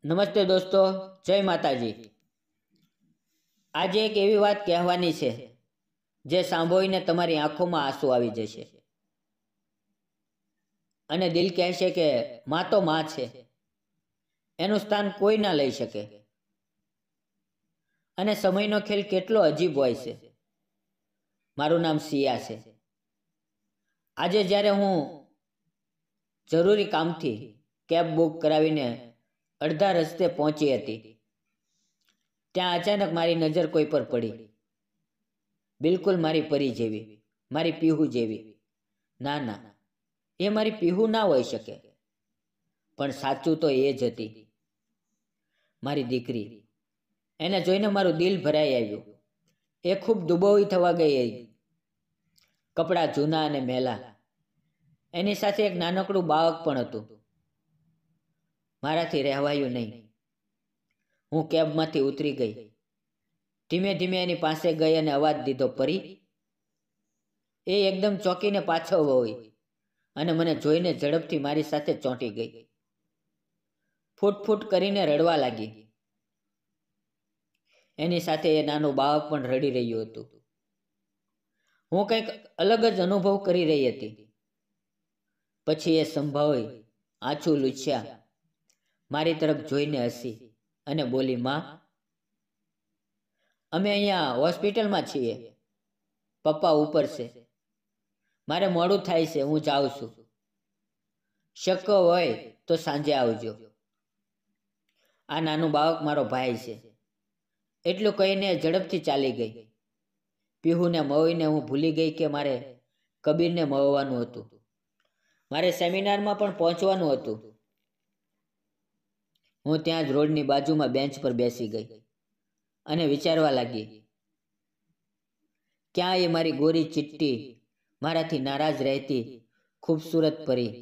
નમસ્તે દોસ્તો, જય માતાજી। આજે એક એવી વાત કહેવાની છે જે સાંભળીને તમારી આંખોમાં આંસુ આવી જશે અને દિલ કહેશે કે માં તો માં છે, એનું સ્થાન કોઈ ના લઈ શકે। અને સમયનો ખેલ કેટલો અજીબ હોય છે। મારું નામ સિયા છે। આજે જ્યારે હું જરૂરી કામથી કેબ બુક કરાવીને અડધા રસ્તે પહોંચી હતી, ત્યાં અચાનક મારી નજર કોઈ પર પડી, બિલકુલ મારી પરી જેવી, મારી પીહુ જેવી। ના ના, એ મારી પીહુ ના હોઈ શકે, પણ સાચું તો એ જ હતી, મારી દીકરી। એને જોઈને મારું દિલ ભરાઈ આવ્યું। એ ખૂબ દુબળી થવા ગઈ હતી, કપડાં જૂના અને મેલા, એની સાથે એક નાનકડું બાળક પણ હતું। મારાથી રહેવાયું નહીં। હું કેબમાંથી ઉતરી ગઈ, ધીમે ધીમે એની પાસે ગઈ અને અવાજ દીધો, પરી। એ એકદમ ચોંકીને પાછળ વળી અને મને જોઈને ઝડપથી મારી સાથે ચોંટી ગઈ, ફૂટ ફૂટ કરીને રડવા લાગી। એની સાથે એ નાનું બાળક પણ રડી રહ્યું હતું। હું કંઈક અલગ જ અનુભવ કરી રહી હતી। પછી એ સંભાળી, આંસુ લૂછ્યા, મારી તરફ જોઈને હસી અને બોલી, માં, અમે અહીંયા હોસ્પિટલમાં છીએ, પપ્પા ઉપર છે, મારે મોડું થાય છે, હું જાઉં છું, શક્ય હોય તો સાંજે આવજો। આ નાનું બાળક મારો ભાઈ છે। એટલું કહીને ઝડપથી ચાલી ગઈ। પીહુને મળીને હું ભૂલી ગઈ કે મારે કબીરને મળવાનું હતું, મારે સેમિનારમાં પણ પહોંચવાનું હતું। હું ત્યાં જ રોડની બાજુમાં બેન્ચ પર બેસી ગઈ અને વિચારવા લાગી, ક્યાં એ મારી ગોરી ચિટ્ટી મારાથી નારાજ રહેતી ખૂબસૂરત પરી,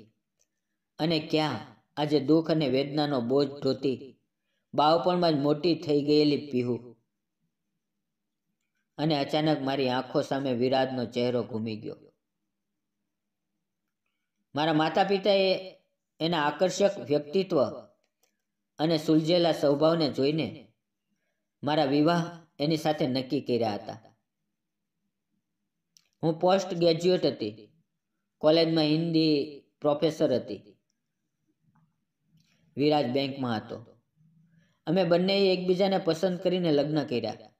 અને ક્યાં આજે દુઃખ અને વેદનાનો બોજ ઢોતી બાળપણમાં જ મોટી થઈ ગયેલી પીહુ। અને અચાનક મારી આંખો સામે વિરાજનો ચહેરો ઘૂમી ગયો। મારા માતા પિતાએ એના આકર્ષક વ્યક્તિત્વ અને સુલઝેલા સ્વભાવને જોઈને મારા વિવાહ એની સાથે નક્કી કર્યા હતા। હું પોસ્ટ ગ્રેજ્યુએટ હતી, કોલેજમાં હિન્દી પ્રોફેસર હતી, વિરાજ બેંકમાં હતો। અમે બંનેએ એકબીજાને પસંદ કરીને લગ્ન કર્યા।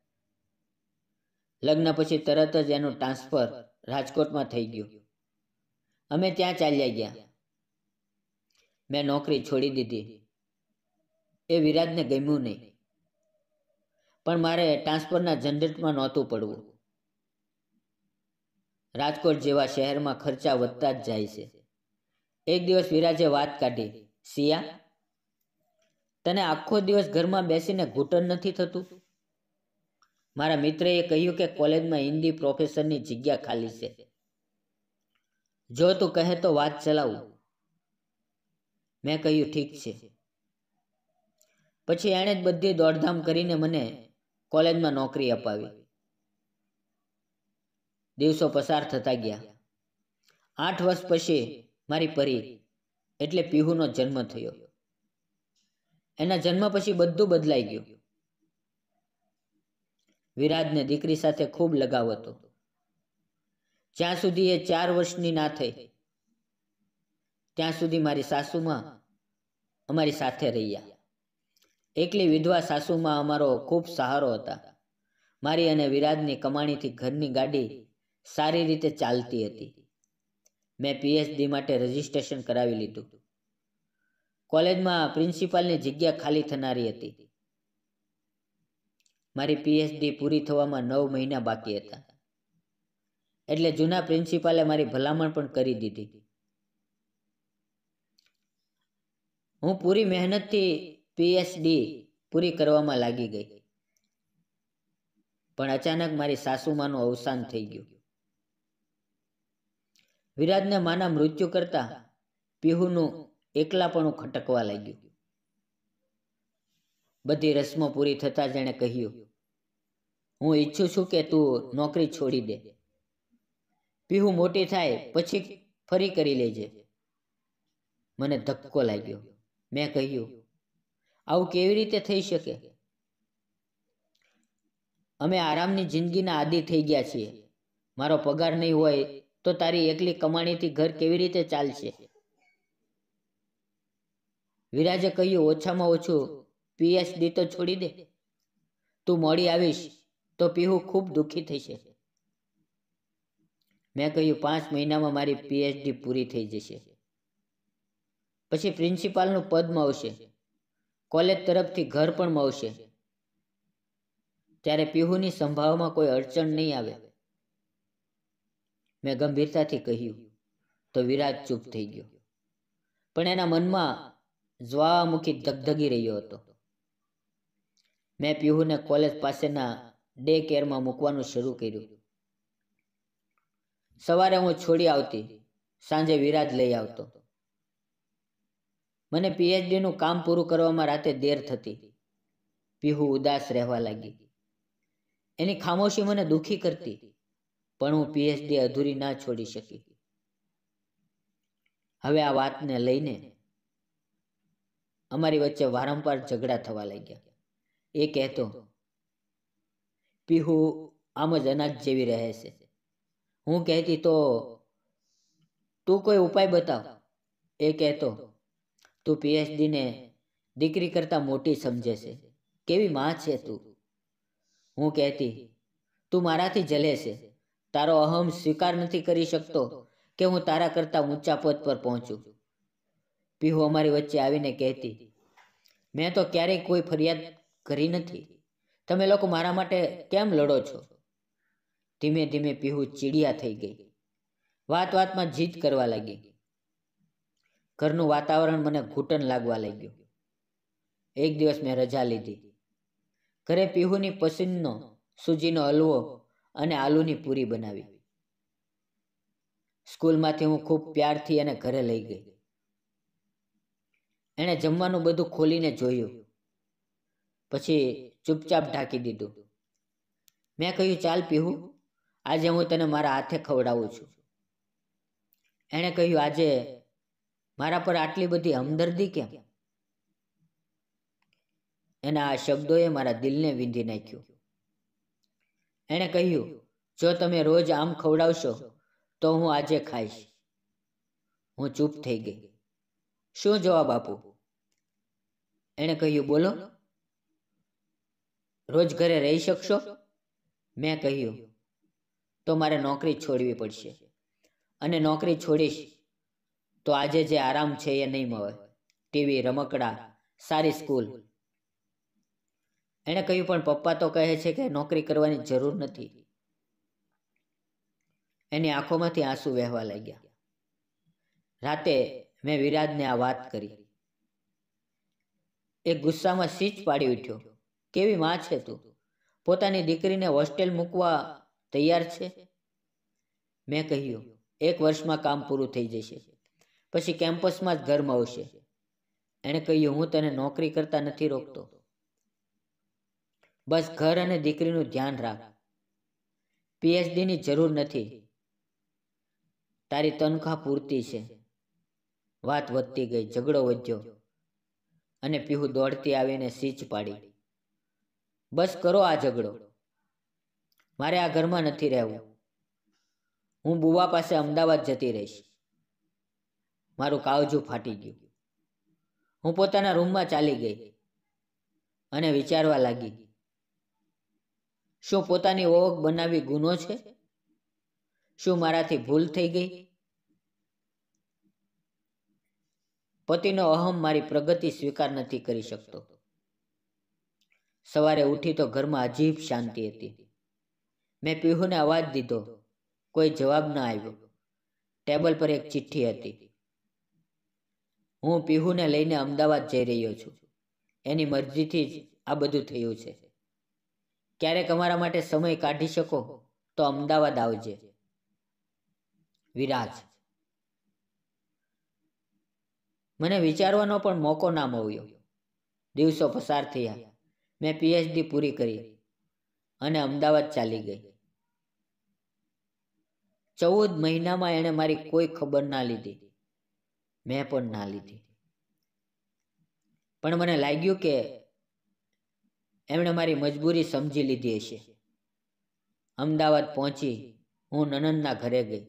લગ્ન પછી તરત જ એનું ટ્રાન્સફર રાજકોટમાં થઈ ગયું। અમે ત્યાં ચાલ્યા ગયા। મેં નોકરી છોડી દીધી। એ વિરાજને ગમ્યું નહીં, પણ મારે ટ્રાન્સફરના ઝંઝટમાં નહોતું પડવું। રાજકોટ જેવા શહેરમાં ખર્ચા વધતા જ જાય છે। એક દિવસ વિરાજે વાત કાઢી, સિયા, તને આખો દિવસ ઘરમાં બેસીને ઘૂંટણ નથી થતું? મારા મિત્રએ કહ્યું કે કોલેજમાં હિન્દી પ્રોફેસરની જગ્યા ખાલી છે, જો તું કહે તો વાત ચલાવું। મેં કહ્યું, ઠીક છે। પછી એણે જ બધી દોડધામ કરીને મને કોલેજમાં નોકરી અપાવી। દિવસો પસાર થતા ગયા। 8 વર્ષ પછી મારી પરી એટલે પીહુનો જન્મ થયો। એના જન્મ પછી બધું બદલાઈ ગયું। વિરાજને દીકરી સાથે ખૂબ લગાવ હતો, જ્યાં સુધી એ 4 વર્ષની ના થઈ ત્યાં સુધી મારી સાસુમાં અમારી સાથે રહ્યા। એકલી વિધવા સાસુમાં અમારો ખૂબ સહારો હતા। મારી અને વિરાજની કમાણીથી ઘરની ગાડી સારી રીતે ચાલતી હતી। મેં પીએચડી માટે રજીસ્ટ્રેશન કરાવી લીધું। કોલેજમાં પ્રિન્સિપાલની જગ્યા ખાલી થનારી હતી। મારી પીએચડી પૂરી થવામાં 9 મહિના બાકી હતા, એટલે જૂના પ્રિન્સિપાલે મારી ભલામણ પણ કરી દીધી। હું પૂરી મહેનતથી પીએચડી પૂરી કરવામાં લાગી ગઈ, પણ અચાનક મારી સાસુમાનું અવસાન થઈ ગયું। વિરાજને માના મૃત્યુ કરતા પીહુનું એકલાપણું ખટકવા લાગ્યું। બધી રસ્મો પૂરી થતાં જ એણે કહ્યું, હું ઈચ્છું છું કે તું નોકરી છોડી દે, પીહુ મોટી થાય પછી ફરી કરી લેજે। મને ધક્કો લાગ્યો। મેં કહ્યું, આવું કેવી રીતે થઈ શકે? અમે આરામની જિંદગીના આદી થઈ ગયા છીએ. મારો પગાર નહીં હોય તો તારી એકલી કમાણીથી ઘર કેવી રીતે ચાલશે? વિરાજે કહ્યું, ઓછામાં ઓછું PhD તો છોડી દે. તું મોડી આવીશ તો પીહુ ખૂબ દુઃખી થશે. મેં કહ્યું, 5 મહિનામાં મારી PhD પૂરી થઈ જશે. પછી પ્રિન્સિપાલનું પદ મળશે, કોલેજ તરફથી ઘર પણ મળશે. ત્યારે પીહુની સંભાવમાં કોઈ અડચણ નહીં આવે. મેં ગંભીરતાથી કહ્યું. તો વિરાજ ચૂપ થઈ ગયો, પણ એના મનમાં જ્વાળામુખી ધગધગી રહ્યો હતો. મેં પીહુને કોલેજ પાસેના ડે કેરમાં મૂકવાનું શરૂ કર્યું. સવારે હું છોડી આવતી, સાંજે વિરાજ લઈ આવતો. મને PhDનું કામ પૂરું કરવામાં રાતે દેર થતી. પીહુ ઉદાસ રહેવા લાગી. એની ખામોશી મને દુઃખી કરતી, પણ હું PhD અધૂરી ના છોડી શકી. હવે આ વાતને લઈને અમારી વચ્ચે વારંવાર ઝઘડા થવા લાગ્યા. એ કહેતો, પીહુ આમ જ અનાજ જેવી રહે છે. હું કહેતી, તો તું કોઈ ઉપાય બતાવ. એ કહેતો, તું PhDને દીકરી કરતાં મોટી સમજે છે. કેવી માં છે તું. હું કહેતી, તું મારાથી જલે છે. તારો અહમ સ્વીકાર નથી કરી શકતો કે હું તારા કરતાં ઊંચા પદ પર પહોંચું. પીહુ અમારી વચ્ચે આવીને કહેતી, મેં તો ક્યારેય કોઈ ફરિયાદ કરી નથી. તમે લોકો મારા માટે કેમ લડો છો? ધીમે ધીમે પીહુ ચીડિયા થઈ ગઈ. વાત વાતમાં જીદ કરવા લાગી. ઘરનું વાતાવરણ મને ઘૂંટણ લાગવા લાગ્યું. એક દિવસ મેં રજા લીધી. ઘરે પીહુની પસંદનો સૂજીનો હલવો અને આલુની પૂરી બનાવી. સ્કૂલમાંથી હું ખૂબ પ્યારથી એને ઘરે લઈ ગઈ. એણે જમવાનું બધું ખોલીને જોયું, પછી ચૂપચાપ ઢાંકી દીધું. મેં કહ્યું, ચાલ પીહુ, આજે હું તને મારા હાથે ખવડાવું છું. એણે કહ્યું, આજે મારા પર આટલી બધી હમદર્દી કેમ? એના આ શબ્દોએ મારા દિલને વીંધી નાખ્યું. એણે કહ્યું, જો તમે રોજ આમ ખવડાવશો તો હું આજે ખાઈશ. હું ચૂપ થઈ ગઈ. શું જવાબ આપું? એણે કહ્યું, બોલો. રોજ ઘરે રહી શકશો? મેં કહ્યું, તો મારે નોકરી છોડવી પડશે. અને નોકરી છોડીશ તો આજે જે આરામ છે એ નહીં મળે. ટીવી, રમકડા, સારી સ્કૂલ. એણે કહ્યું, પણ પપ્પા તો કહે છે કે નોકરી કરવાની જરૂર નથી. એની આંખોમાંથી આંસુ વહેવા લાગ્યા. રાતે મેં વિરાજને આ વાત કરી. એ ગુસ્સામાં સીચ પાડી ઉઠ્યો. કેવી માં છે તું? પોતાની દીકરીને હોસ્ટેલ મૂકવા તૈયાર છે? મેં કહ્યું, 1 વર્ષમાં કામ પૂરું થઈ જશે, પછી કેમ્પસમાં જ ઘર મળશે. એણે કહ્યું, હું તને નોકરી કરતા નથી રોકતો. બસ ઘર અને દીકરીનું ધ્યાન રાખ. PhDની જરૂર નથી, તારી તનખ્વાહ પૂરતી છે. વાત વધતી ગઈ, ઝઘડો વધ્યો અને પીહુ દોડતી આવીને સીચ પાડી. બસ કરો આ ઝઘડો. મારે આ ઘરમાં નથી રહેવું. હું બુવા પાસે અમદાવાદ જતી રહીશ. મારું કાવજું ફાટી ગયું. હું પોતાના રૂમમાં ચાલી ગઈ અને વિચારવા લાગી, શું પોતાની ઓળખ બનાવવી ગુનો છે? શું મારાથી ભૂલ થઈ ગઈ? પતિનો અહમ મારી પ્રગતિ સ્વીકાર નથી કરી શકતો. સવારે ઉઠી તો ઘરમાં અજીબ શાંતિ હતી. મેં પીહુને અવાજ દીધો. કોઈ જવાબ ન આવ્યો. ટેબલ પર એક ચિઠ્ઠી હતી. હું પીહુને લઈને અમદાવાદ જઈ રહ્યો છું. એની મરજીથી જ આ બધું થયું છે. ક્યારેક અમારા માટે સમય કાઢી શકો તો અમદાવાદ આવજે. વિરાજ. મને વિચારવાનો પણ મોકો ના મળ્યો. દિવસો પસાર થયા. મેં PhD પૂરી કરી અને અમદાવાદ ચાલી ગઈ. 14 મહિનામાં એણે મારી કોઈ ખબર ના લીધી. મેં પણ ના લીધી. પણ મને લાગ્યું કે એમણે મારી મજબૂરી સમજી લીધી હશે. અમદાવાદ પહોંચી હું નણંદના ઘરે ગઈ.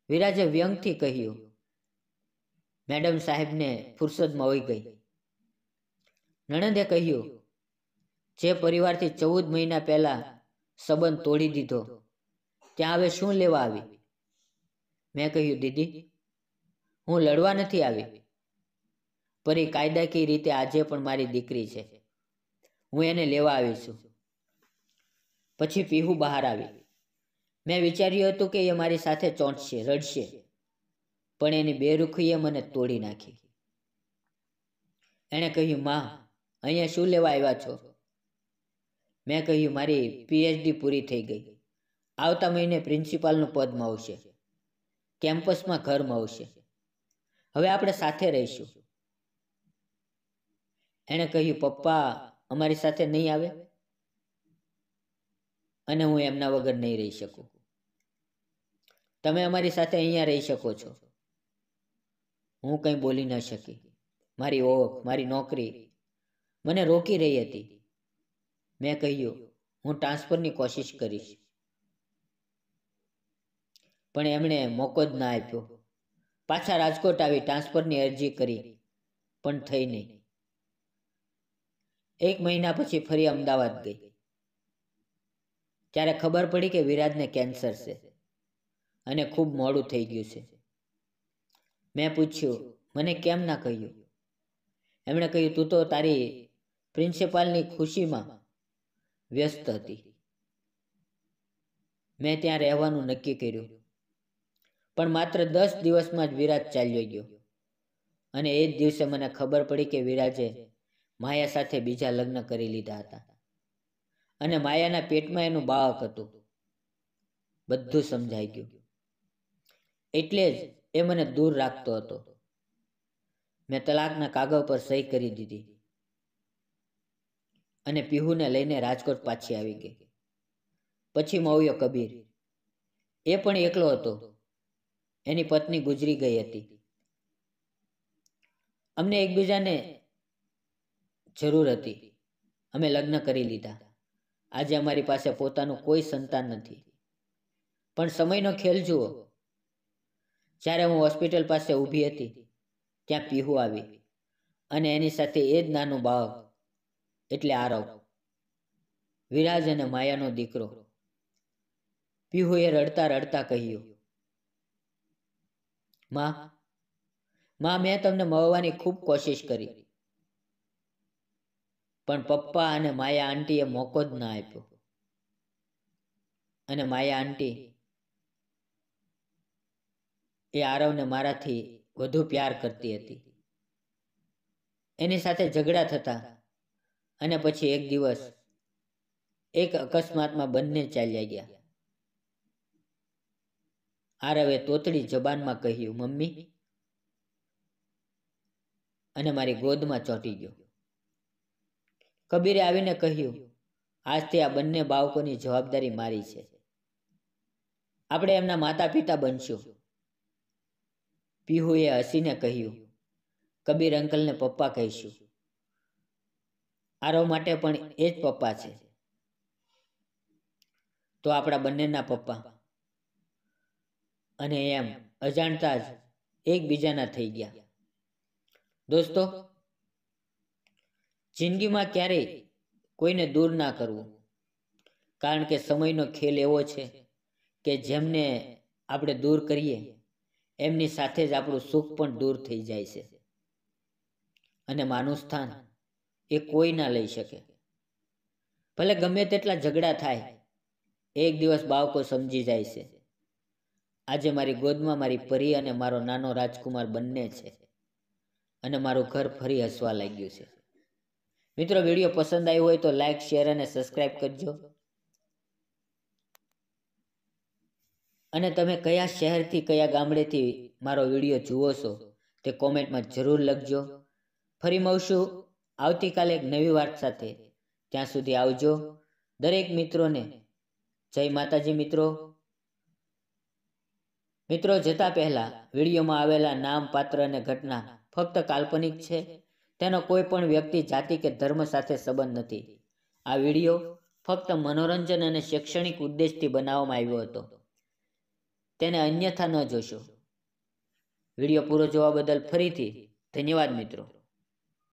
વિરાજે વ્યંગથી કહ્યું, મેડમ સાહેબને ફુરસદમાં હોઈ ગઈ. નણંદે કહ્યું, જે પરિવારથી 14 મહિના પહેલા સંબંધ તોડી દીધો ત્યાં હવે શું લેવા આવી? મેં કહ્યું, દીદી, હું લડવા નથી આવી. પરી કાયદાકીય રીતે આજે પણ મારી દીકરી છે. હું એને લેવા આવી છું. પછી પીહુ બહાર આવી. મેં વિચાર્યું હતું કે એ મારી સાથે ચોંટશે, રડશે, પણ એની બેરુખીએ મને તોડી નાખી. એણે કહ્યું, માં, અહીંયા શું લેવા આવ્યા છો? મેં કહ્યું, મારી PhD પૂરી થઈ ગઈ. આવતા મહિને પ્રિન્સિપાલનું પદ મળશે. કેમ્પસમાં ઘર મળશે. હવે આપણે સાથે રહીશું. એણે કહ્યું, પપ્પા અમારી સાથે નહીં આવે અને હું એમના વગર નહીં રહી શકું. તમે અમારી સાથે અહીંયા રહી શકો છો. હું કંઈ બોલી ન શકી. મારી ઓળખ, મારી નોકરી મને રોકી રહી હતી. મેં કહ્યું, હું ટ્રાન્સફરની કોશિશ કરીશ. પણ એમણે મોકો જ ના આપ્યો. પાછા રાજકોટ આવી ટ્રાન્સફરની અરજી કરી, પણ થઈ નહીં. 1 મહિના પછી ફરી અમદાવાદ ગઈ. ત્યારે ખબર પડી કે વિરાજને કેન્સર છે અને ખૂબ મોડું થઈ ગયું છે. મેં પૂછ્યું, મને કેમ ના કહ્યું? એમણે કહ્યું, તું તો તારી પ્રિન્સિપાલની ખુશીમાં વ્યસ્ત હતી. મેં ત્યાં રહેવાનું નક્કી કર્યું. પણ માત્ર 10 દિવસમાં જ વિરાજ ચાલ્યો ગયો અને એ જ દિવસે મને ખબર પડી કે વિરાજે માયા સાથે બીજા લગ્ન કરી લીધા હતા અને માયાના પેટમાં એનું બાળક હતું. બધું સમજાઈ ગયું. એટલે જ એ મને દૂર રાખતો હતો. મેં તલાકના કાગળ પર સહી કરી દીધી અને પીહુને લઈને રાજકોટ પાછી આવી ગઈ. પછી મળ્યો કબીર. એ પણ એકલો હતો. એની પત્ની ગુજરી ગઈ હતી. અમને એકબીજાને જરૂર હતી. અમે લગ્ન કરી લીધા. આજે અમારી પાસે પોતાનું કોઈ સંતાન નથી. પણ સમયનો ખેલ જુઓ. જ્યારે હું હોસ્પિટલ પાસે ઊભી હતી ત્યાં પીહુ આવી અને એની સાથે એ જ નાનું બાળક, એટલે આરવ, વિરાજ અને માયાનો દીકરો. પીહુએ રડતા રડતા કહ્યું, માં, મેં તમને મળવાની ખૂબ કોશિશ કરી, પણ પપ્પા અને માયા આંટીએ મોકો જ ના આપ્યો. અને માયા આંટી એ આરવને મારાથી વધુ પ્યાર કરતી હતી. એની સાથે ઝઘડા થતા અને પછી એક દિવસ એક અકસ્માતમાં બંને ચાલ્યા ગયા. આરવે તોતડી જબાનમાં કહ્યું, મમ્મી, અને મારી ગોદમાં ચોંટી ગયો. કબીરે આવીને કહ્યું, આજથી આ બંને બાળકોની જવાબદારી મારી છે. આપણે એમના માતા પિતા બનશું. પીહુએ હસીને કહ્યું, કબીર અંકલને પપ્પા કહીશું. આરવ માટે પણ એ જ પપ્પા છે. તો આપણા બંનેના પપ્પા. અને એમ અજાણતા જ એકબીજાના થઈ ગયા. દોસ્તો, જિંદગીમાં ક્યારેય કોઈને દૂર ના કરવું, કારણ કે સમયનો ખેલ એવો છે કે જેમને આપણે દૂર કરીએ એમની સાથે જ આપણું સુખ પણ દૂર થઈ જાય છે અને માનું સ્થાન એ કોઈ ના લઈ શકે. ભલે ગમે તેટલા ઝઘડા થાય, એક દિવસ બાળકો સમજી જાય છે. આજે મારી ગોદમાં મારી પરી અને મારો નાનો રાજકુમાર બંને છે અને મારું ઘર ફરી હસવા લાગ્યું છે. મિત્રો, વિડીયો પસંદ આવ્યો હોય તો લાઈક, શેર અને સબસ્ક્રાઈબ કરજો. અને તમે કયા શહેરથી, કયા ગામડેથી મારો વિડીયો જુઓ છો તે કોમેન્ટમાં જરૂર લખજો. ફરી મળશું આવતીકાલે એક નવી વાત સાથે. ત્યાં સુધી આવજો. દરેક મિત્રોને જય માતાજી. મિત્રો, જતા પહેલા વિડીયોમાં આવેલા નામ, પાત્ર અને ઘટના ફક્ત કાલ્પનિક છે. તેનો કોઈ પણ વ્યક્તિ, જાતિ કે ધર્મ સાથે સંબંધ નથી. આ વિડીયો ફક્ત મનોરંજન અને શૈક્ષણિક ઉદ્દેશથી બનાવવામાં આવ્યો હતો. તેને અન્યથા ન જોશો. વિડીયો પૂરો જોવા બદલ ફરીથી ધન્યવાદ મિત્રો.